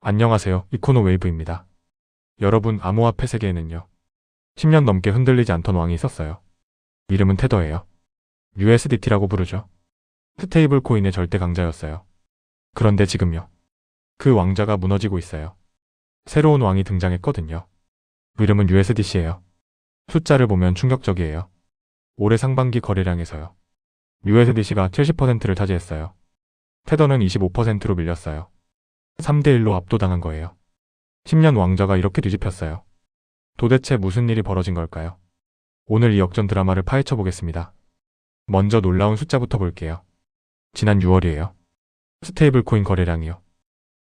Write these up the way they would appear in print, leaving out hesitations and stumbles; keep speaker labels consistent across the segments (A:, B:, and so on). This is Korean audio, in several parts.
A: 안녕하세요. 이코노 웨이브입니다. 여러분, 암호화폐 세계에는요, 10년 넘게 흔들리지 않던 왕이 있었어요. 이름은 테더예요. USDT라고 부르죠. 스테이블 코인의 절대 강자였어요. 그런데 지금요, 그 왕자가 무너지고 있어요. 새로운 왕이 등장했거든요. 이름은 USDC예요. 숫자를 보면 충격적이에요. 올해 상반기 거래량에서요, USDC가 70%를 차지했어요. 테더는 25%로 밀렸어요. 3대1로 압도당한 거예요. 10년 왕자가 이렇게 뒤집혔어요. 도대체 무슨 일이 벌어진 걸까요? 오늘 이 역전 드라마를 파헤쳐 보겠습니다. 먼저 놀라운 숫자부터 볼게요. 지난 6월이에요. 스테이블 코인 거래량이요,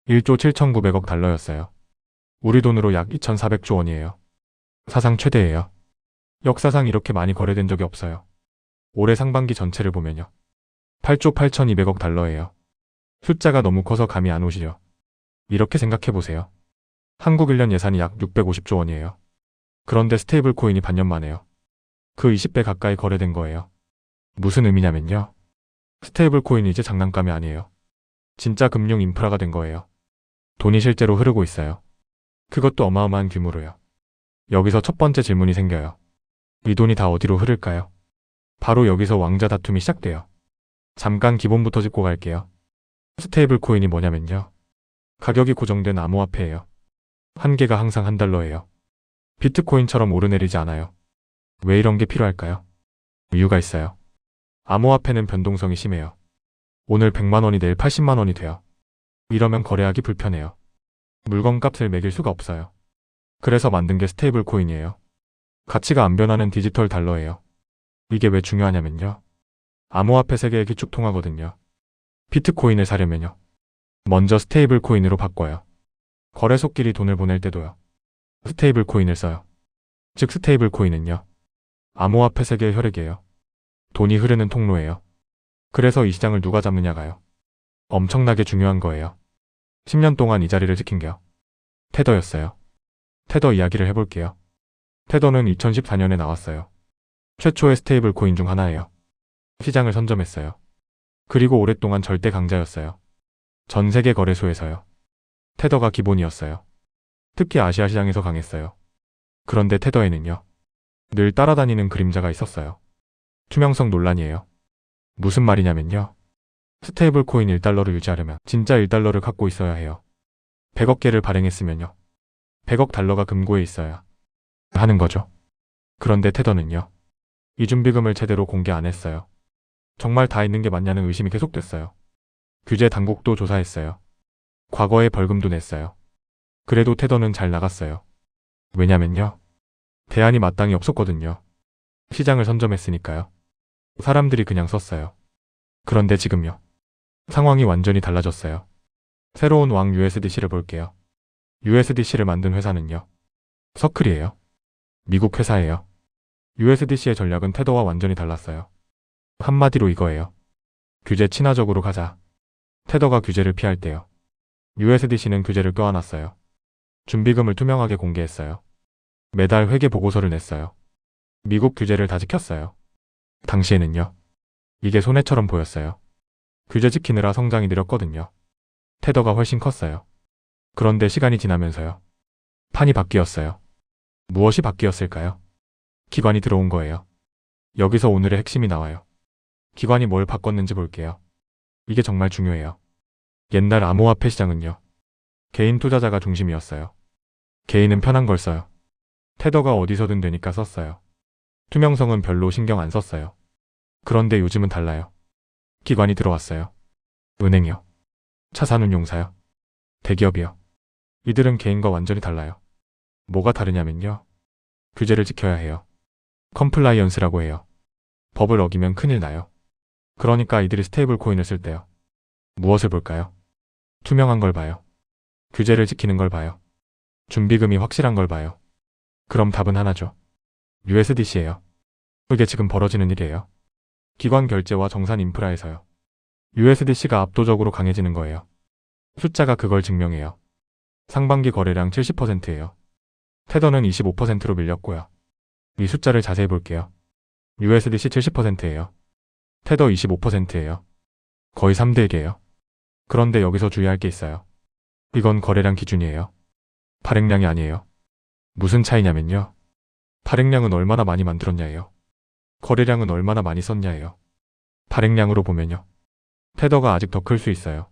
A: 1조 7,900억 달러였어요. 우리 돈으로 약 2,400조 원이에요. 사상 최대예요. 역사상 이렇게 많이 거래된 적이 없어요. 올해 상반기 전체를 보면요, 8조 8,200억 달러예요. 숫자가 너무 커서 감이 안 오시죠? 이렇게 생각해보세요. 한국 1년 예산이 약 650조 원이에요. 그런데 스테이블 코인이 반년 만에요, 그 20배 가까이 거래된 거예요. 무슨 의미냐면요, 스테이블 코인이 이제 장난감이 아니에요. 진짜 금융 인프라가 된 거예요. 돈이 실제로 흐르고 있어요. 그것도 어마어마한 규모로요. 여기서 첫 번째 질문이 생겨요. 이 돈이 다 어디로 흐를까요? 바로 여기서 왕자 다툼이 시작돼요. 잠깐 기본부터 짚고 갈게요. 스테이블 코인이 뭐냐면요, 가격이 고정된 암호화폐예요. 한계가 항상 $1예요. 비트코인처럼 오르내리지 않아요. 왜 이런 게 필요할까요? 이유가 있어요. 암호화폐는 변동성이 심해요. 오늘 100만 원이 내일 80만 원이 돼요. 이러면 거래하기 불편해요. 물건값을 매길 수가 없어요. 그래서 만든 게 스테이블 코인이에요. 가치가 안 변하는 디지털 달러예요. 이게 왜 중요하냐면요, 암호화폐 세계의 기축 통화거든요. 비트코인을 사려면요, 먼저 스테이블 코인으로 바꿔요. 거래소끼리 돈을 보낼 때도요, 스테이블 코인을 써요. 즉 스테이블 코인은요, 암호화폐 세계의 혈액이에요. 돈이 흐르는 통로예요. 그래서 이 시장을 누가 잡느냐가요, 엄청나게 중요한 거예요. 10년 동안 이 자리를 지킨 게요, 테더였어요. 테더 이야기를 해볼게요. 테더는 2014년에 나왔어요. 최초의 스테이블 코인 중 하나예요. 시장을 선점했어요. 그리고 오랫동안 절대 강자였어요. 전 세계 거래소에서요, 테더가 기본이었어요. 특히 아시아 시장에서 강했어요. 그런데 테더에는요, 늘 따라다니는 그림자가 있었어요. 투명성 논란이에요. 무슨 말이냐면요, 스테이블 코인 1달러를 유지하려면 진짜 1달러를 갖고 있어야 해요. 100억 개를 발행했으면요, 100억 달러가 금고에 있어야 하는 거죠. 그런데 테더는요, 이 준비금을 제대로 공개 안 했어요. 정말 다 있는 게 맞냐는 의심이 계속됐어요. 규제 당국도 조사했어요. 과거에 벌금도 냈어요. 그래도 테더는 잘 나갔어요. 왜냐면요, 대안이 마땅히 없었거든요. 시장을 선점했으니까요. 사람들이 그냥 썼어요. 그런데 지금요, 상황이 완전히 달라졌어요. 새로운 왕 USDC를 볼게요. USDC를 만든 회사는요, 서클이에요. 미국 회사예요. USDC의 전략은 테더와 완전히 달랐어요. 한마디로 이거예요. 규제 친화적으로 가자. 테더가 규제를 피할 때요, USDC는 규제를 껴안았어요. 준비금을 투명하게 공개했어요. 매달 회계 보고서를 냈어요. 미국 규제를 다 지켰어요. 당시에는요, 이게 손해처럼 보였어요. 규제 지키느라 성장이 느렸거든요. 테더가 훨씬 컸어요. 그런데 시간이 지나면서요, 판이 바뀌었어요. 무엇이 바뀌었을까요? 기관이 들어온 거예요. 여기서 오늘의 핵심이 나와요. 기관이 뭘 바꿨는지 볼게요. 이게 정말 중요해요. 옛날 암호화폐 시장은요, 개인 투자자가 중심이었어요. 개인은 편한 걸 써요. 테더가 어디서든 되니까 썼어요. 투명성은 별로 신경 안 썼어요. 그런데 요즘은 달라요. 기관이 들어왔어요. 은행이요, 차산운용사요, 대기업이요. 이들은 개인과 완전히 달라요. 뭐가 다르냐면요, 규제를 지켜야 해요. 컴플라이언스라고 해요. 법을 어기면 큰일 나요. 그러니까 이들이 스테이블 코인을 쓸 때요, 무엇을 볼까요? 투명한 걸 봐요. 규제를 지키는 걸 봐요. 준비금이 확실한 걸 봐요. 그럼 답은 하나죠. USDC예요. 이게 지금 벌어지는 일이에요. 기관 결제와 정산 인프라에서요, USDC가 압도적으로 강해지는 거예요. 숫자가 그걸 증명해요. 상반기 거래량 70%예요. 테더는 25%로 밀렸고요. 이 숫자를 자세히 볼게요. USDC 70%예요. 테더 25%예요. 거의 3대 1이에요. 그런데 여기서 주의할 게 있어요. 이건 거래량 기준이에요. 발행량이 아니에요. 무슨 차이냐면요. 발행량은 얼마나 많이 만들었냐예요. 거래량은 얼마나 많이 썼냐예요. 발행량으로 보면요. 테더가 아직 더 클 수 있어요.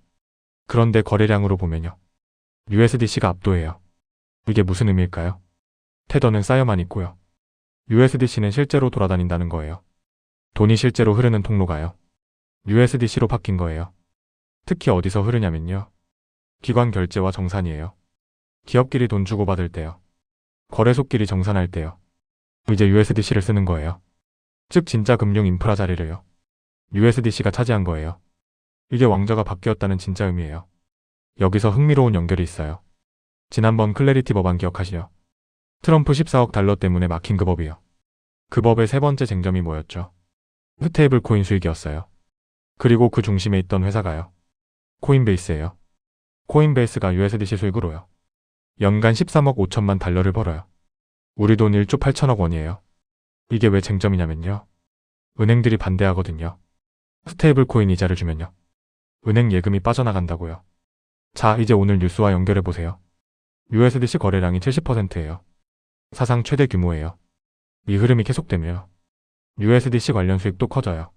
A: 그런데 거래량으로 보면요. USDC가 압도해요. 이게 무슨 의미일까요? 테더는 쌓여만 있고요. USDC는 실제로 돌아다닌다는 거예요. 돈이 실제로 흐르는 통로가요. USDC로 바뀐 거예요. 특히 어디서 흐르냐면요. 기관 결제와 정산이에요. 기업끼리 돈 주고받을 때요. 거래소끼리 정산할 때요. 이제 USDC를 쓰는 거예요. 즉 진짜 금융 인프라 자리를요. USDC가 차지한 거예요. 이게 왕좌가 바뀌었다는 진짜 의미예요. 여기서 흥미로운 연결이 있어요. 지난번 클래리티 법안 기억하시죠? 트럼프 14억 달러 때문에 막힌 그 법이요. 그 법의 세 번째 쟁점이 뭐였죠? 스테이블 코인 수익이었어요. 그리고 그 중심에 있던 회사가요. 코인베이스예요. 코인베이스가 USDC 수익으로요. 연간 13억 5천만 달러를 벌어요. 우리 돈 1조 8천억 원이에요. 이게 왜 쟁점이냐면요. 은행들이 반대하거든요. 스테이블 코인 이자를 주면요. 은행 예금이 빠져나간다고요. 자, 이제 오늘 뉴스와 연결해보세요. USDC 거래량이 70%예요. 사상 최대 규모예요. 이 흐름이 계속되며 USDC 관련 수익도 커져요.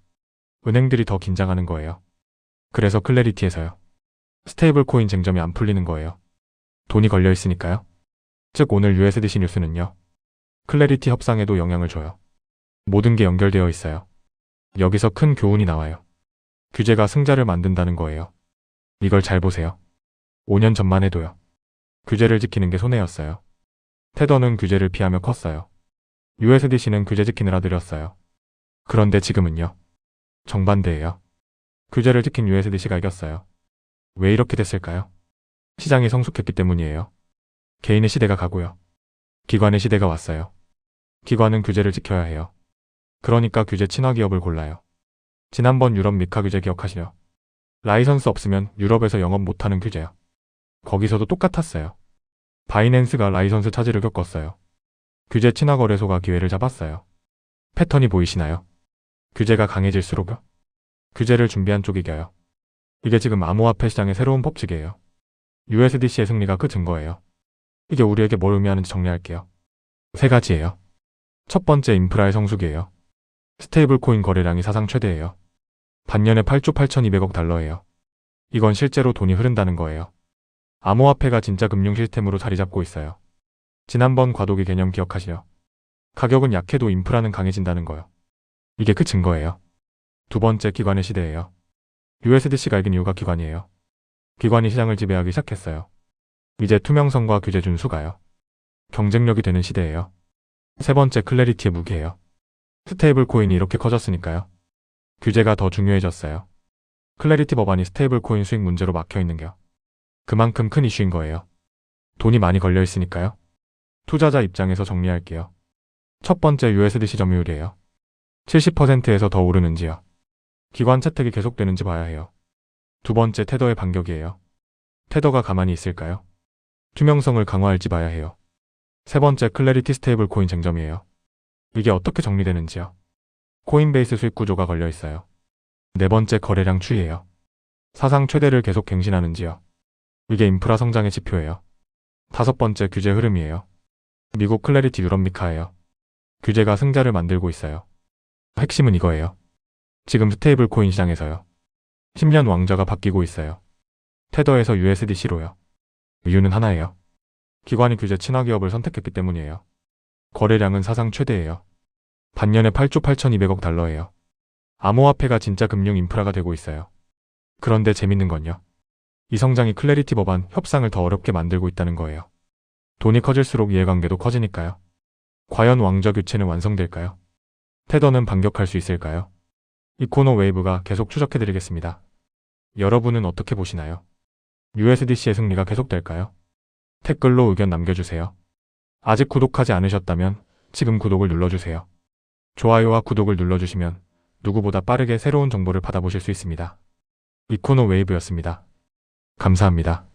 A: 은행들이 더 긴장하는 거예요. 그래서 클래리티에서요. 스테이블 코인 쟁점이 안 풀리는 거예요. 돈이 걸려 있으니까요. 즉 오늘 USDC 뉴스는요. 클래리티 협상에도 영향을 줘요. 모든 게 연결되어 있어요. 여기서 큰 교훈이 나와요. 규제가 승자를 만든다는 거예요. 이걸 잘 보세요. 5년 전만 해도요. 규제를 지키는 게 손해였어요. 테더는 규제를 피하며 컸어요. USDC는 규제 지키느라 느렸어요. 그런데 지금은요. 정반대예요. 규제를 지킨 USDC가 이겼어요. 왜 이렇게 됐을까요? 시장이 성숙했기 때문이에요. 개인의 시대가 가고요. 기관의 시대가 왔어요. 기관은 규제를 지켜야 해요. 그러니까 규제 친화 기업을 골라요. 지난번 유럽 미카 규제 기억하시죠? 라이선스 없으면 유럽에서 영업 못하는 규제요. 거기서도 똑같았어요. 바이낸스가 라이선스 차질을 겪었어요. 규제 친화 거래소가 기회를 잡았어요. 패턴이 보이시나요? 규제가 강해질수록요. 규제를 준비한 쪽이 이겨요. 이게 지금 암호화폐 시장의 새로운 법칙이에요. USDC의 승리가 그 증거예요. 이게 우리에게 뭘 의미하는지 정리할게요. 세 가지예요. 첫 번째 인프라의 성숙이에요. 스테이블 코인 거래량이 사상 최대예요. 반년에 8조 8,200억 달러예요. 이건 실제로 돈이 흐른다는 거예요. 암호화폐가 진짜 금융 시스템으로 자리 잡고 있어요. 지난번 과도기 개념 기억하시죠? 가격은 약해도 인프라는 강해진다는 거요. 이게 그 증거예요. 두 번째 기관의 시대예요. USDC가 이긴 이유가 기관이에요. 기관이 시장을 지배하기 시작했어요. 이제 투명성과 규제 준수가요. 경쟁력이 되는 시대예요. 세 번째 클래리티의 무기예요. 스테이블 코인이 이렇게 커졌으니까요. 규제가 더 중요해졌어요. 클래리티 법안이 스테이블 코인 수익 문제로 막혀있는겨. 그만큼 큰 이슈인 거예요. 돈이 많이 걸려있으니까요. 투자자 입장에서 정리할게요. 첫 번째 USDC 점유율이에요. 70%에서 더 오르는지요. 기관 채택이 계속되는지 봐야 해요. 두 번째 테더의 반격이에요. 테더가 가만히 있을까요? 투명성을 강화할지 봐야 해요. 세 번째 클래리티 스테이블 코인 쟁점이에요. 이게 어떻게 정리되는지요. 코인베이스 수익 구조가 걸려 있어요. 네 번째 거래량 추이예요. 사상 최대를 계속 갱신하는지요. 이게 인프라 성장의 지표예요. 다섯 번째 규제 흐름이에요. 미국 클래리티 유럽 미카예요. 규제가 승자를 만들고 있어요. 핵심은 이거예요. 지금 스테이블 코인 시장에서요. 10년 왕좌가 바뀌고 있어요. 테더에서 USDC로요. 이유는 하나예요. 기관이 규제 친화 기업을 선택했기 때문이에요. 거래량은 사상 최대예요. 반년에 8조 8,200억 달러예요. 암호화폐가 진짜 금융 인프라가 되고 있어요. 그런데 재밌는 건요. 이 성장이 클래리티 법안 협상을 더 어렵게 만들고 있다는 거예요. 돈이 커질수록 이해관계도 커지니까요. 과연 왕좌 교체는 완성될까요? 테더는 반격할 수 있을까요? 이코노 웨이브가 계속 추적해드리겠습니다. 여러분은 어떻게 보시나요? USDC의 승리가 계속될까요? 댓글로 의견 남겨주세요. 아직 구독하지 않으셨다면 지금 구독을 눌러주세요. 좋아요와 구독을 눌러주시면 누구보다 빠르게 새로운 정보를 받아보실 수 있습니다. 이코노 웨이브였습니다. 감사합니다.